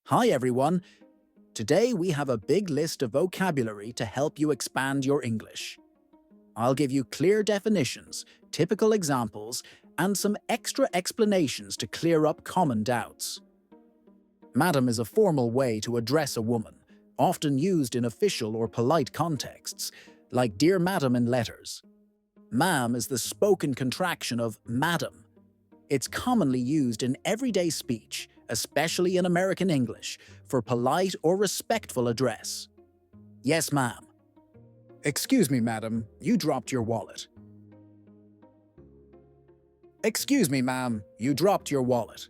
Hi everyone! Today we have a big list of vocabulary to help you expand your English. I'll give you clear definitions, typical examples, and some extra explanations to clear up common doubts. Madam is a formal way to address a woman, often used in official or polite contexts, like Dear Madam in letters. Ma'am is the spoken contraction of Madam. It's commonly used in everyday speech, especially in American English, for polite or respectful address. Yes, ma'am. Excuse me, madam, you dropped your wallet. Excuse me, ma'am, you dropped your wallet.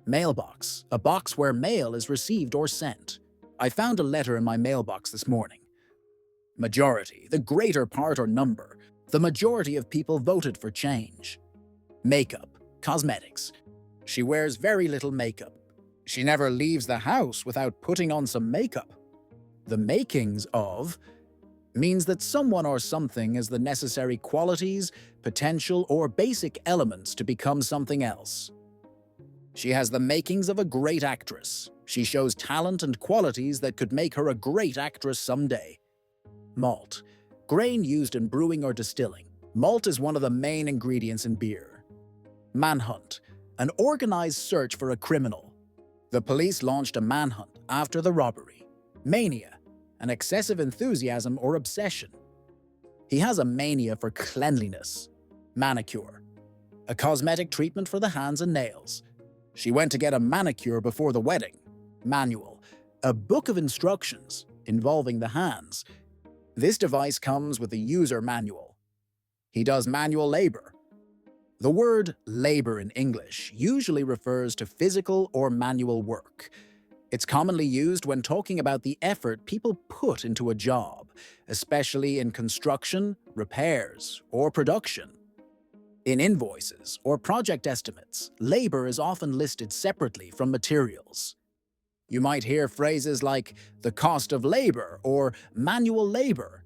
Mailbox, a box where mail is received or sent. I found a letter in my mailbox this morning. Majority, the greater part or number. The majority of people voted for change. Makeup, cosmetics. She wears very little makeup. She never leaves the house without putting on some makeup. The makings of means that someone or something has the necessary qualities, potential, or basic elements to become something else. She has the makings of a great actress. She shows talent and qualities that could make her a great actress someday. Malt, grain used in brewing or distilling. Malt is one of the main ingredients in beer. Manhunt, an organized search for a criminal. The police launched a manhunt after the robbery. Mania, an excessive enthusiasm or obsession. He has a mania for cleanliness. Manicure, a cosmetic treatment for the hands and nails. She went to get a manicure before the wedding. Manual, a book of instructions involving the hands. This device comes with a user manual. He does manual labor. The word labor in English usually refers to physical or manual work. It's commonly used when talking about the effort people put into a job, especially in construction, repairs, or production. In invoices or project estimates, labor is often listed separately from materials. You might hear phrases like the cost of labor or manual labor.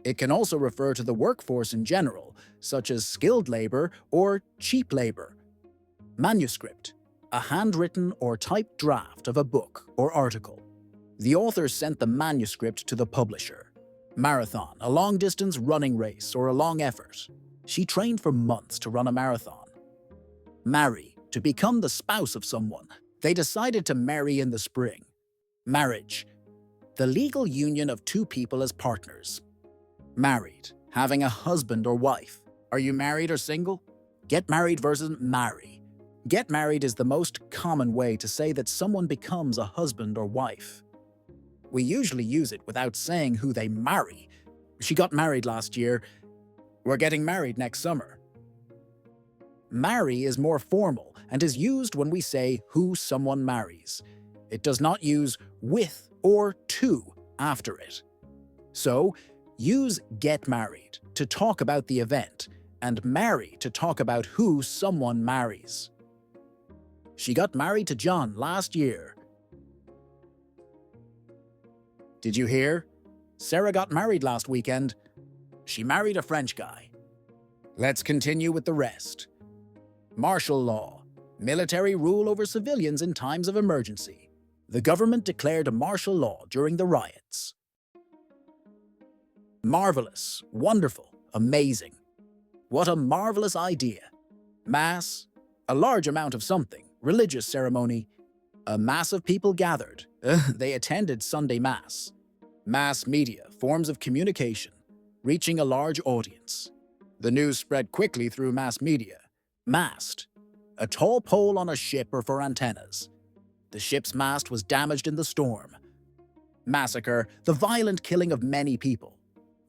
It can also refer to the workforce in general, such as skilled labor or cheap labor. Manuscript, a handwritten or typed draft of a book or article. The author sent the manuscript to the publisher. Marathon, a long-distance running race or a long effort. She trained for months to run a marathon. Marry, to become the spouse of someone. They decided to marry in the spring. Marriage, the legal union of two people as partners. Married, having a husband or wife. Are you married or single? Get married versus marry. Get married is the most common way to say that someone becomes a husband or wife. We usually use it without saying who they marry. She got married last year. We're getting married next summer. Marry is more formal and is used when we say who someone marries. It does not use with or to after it. So, use get married to talk about the event and marry to talk about who someone marries. She got married to John last year. Did you hear? Sarah got married last weekend. She married a French guy. Let's continue with the rest. Martial law, military rule over civilians in times of emergency. The government declared a martial law during the riots. Marvelous, wonderful, amazing. What a marvelous idea. Mass, a large amount of something, religious ceremony. A mass of people gathered. They attended Sunday Mass. Mass media, forms of communication, reaching a large audience. The news spread quickly through mass media. Mast, a tall pole on a ship or for antennas. The ship's mast was damaged in the storm. Massacre, the violent killing of many people.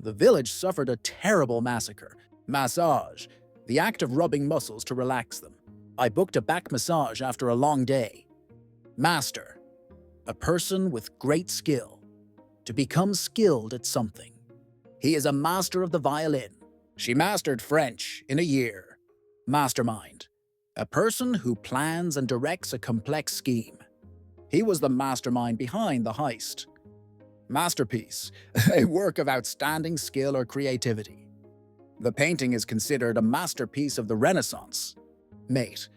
The village suffered a terrible massacre. Massage, the act of rubbing muscles to relax them. I booked a back massage after a long day. Master, a person with great skill. To become skilled at something. He is a master of the violin. She mastered French in a year. Mastermind, a person who plans and directs a complex scheme. He was the mastermind behind the heist. Masterpiece, a work of outstanding skill or creativity. The painting is considered a masterpiece of the Renaissance. Mate,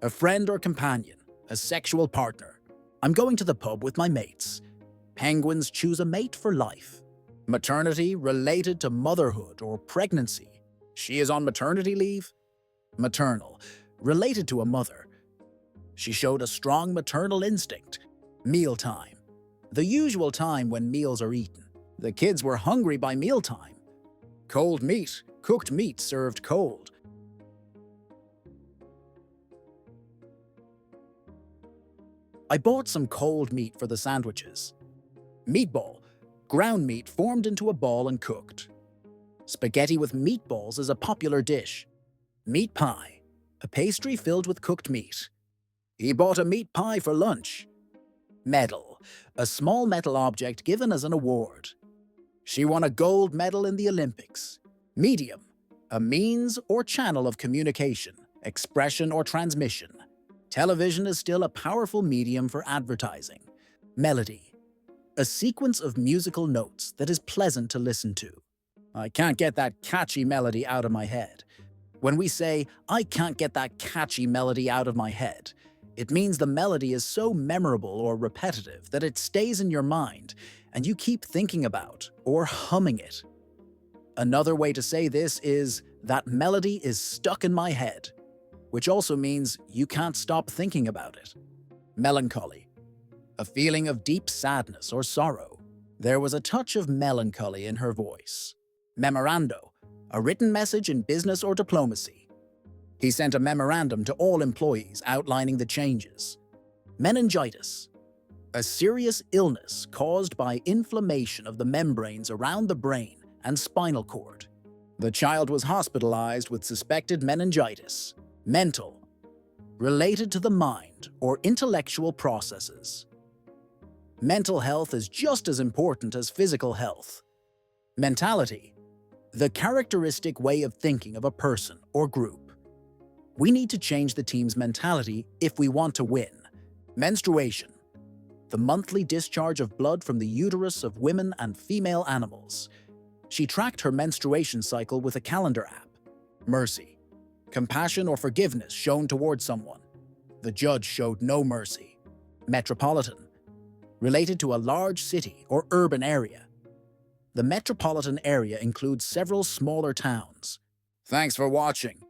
a friend or companion, a sexual partner. I'm going to the pub with my mates. Penguins choose a mate for life. Maternity related to motherhood or pregnancy. She is on maternity leave. Maternal, related to a mother. She showed a strong maternal instinct. Mealtime, the usual time when meals are eaten. The kids were hungry by mealtime. Cold meat, cooked meat served cold. I bought some cold meat for the sandwiches. Meatball, ground meat formed into a ball and cooked. Spaghetti with meatballs is a popular dish. Meat pie, a pastry filled with cooked meat. He bought a meat pie for lunch. Medal, a small metal object given as an award. She won a gold medal in the Olympics. Medium, a means or channel of communication, expression or transmission. Television is still a powerful medium for advertising. Melody, a sequence of musical notes that is pleasant to listen to. I can't get that catchy melody out of my head. When we say, I can't get that catchy melody out of my head, it means the melody is so memorable or repetitive that it stays in your mind and you keep thinking about or humming it. Another way to say this is, that melody is stuck in my head, which also means you can't stop thinking about it. Melancholy, a feeling of deep sadness or sorrow. There was a touch of melancholy in her voice. Memorando, a written message in business or diplomacy. He sent a memorandum to all employees outlining the changes. Meningitis, a serious illness caused by inflammation of the membranes around the brain and spinal cord. The child was hospitalized with suspected meningitis. Mental, related to the mind or intellectual processes. Mental health is just as important as physical health. Mentality, the characteristic way of thinking of a person or group. We need to change the team's mentality if we want to win. Menstruation, the monthly discharge of blood from the uterus of women and female animals. She tracked her menstruation cycle with a calendar app. Mercy, compassion or forgiveness shown toward someone. The judge showed no mercy. Metropolitan, related to a large city or urban area. The metropolitan area includes several smaller towns. Thanks for watching.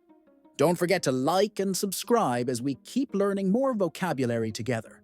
Don't forget to like and subscribe as we keep learning more vocabulary together.